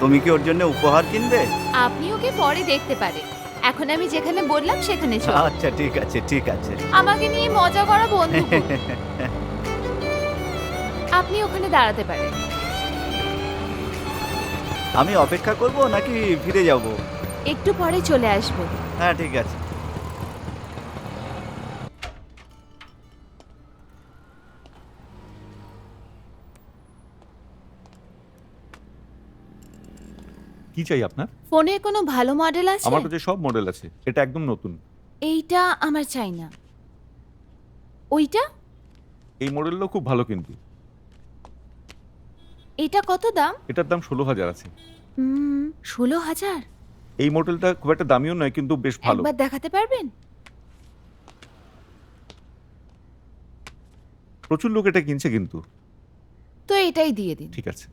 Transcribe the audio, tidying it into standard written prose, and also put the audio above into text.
তুমি কি ওর জন্য উপহার কিনবে? আপনি ওকে পরে দেখতে পারেন, এখন আমি যেখানে বললাম সেখানে চল। আচ্ছা ঠিক আছে ঠিক আছে। আমাকে নিয়ে মজা করা বন্ধ করুন। আপনি ওখানে দাঁড়াতে পারেন। আমি অপেক্ষা করব নাকি ফিরে যাব? একটু পরে চলে আসবো। হ্যাঁ ঠিক আছে। কি চাই আপনার? ফোনের কোনো ভালো মডেল আছে? আমার কাছে সব মডেল আছে, এটা একদম নতুন। এইটা আমার চাই না। ওইটা? এই মডেলটাও খুব ভালো কিন্তু। এটা কত দাম? এটার দাম 16,000 আছে। 16,000? এই মডেলটা খুব একটা দামিও নয় কিন্তু বেশ ভালো। একবার দেখাতে পারবেন? প্রচুর লোক এটা কিনছে কিন্তু। তো এটাই দিয়ে দিন। ঠিক আছে।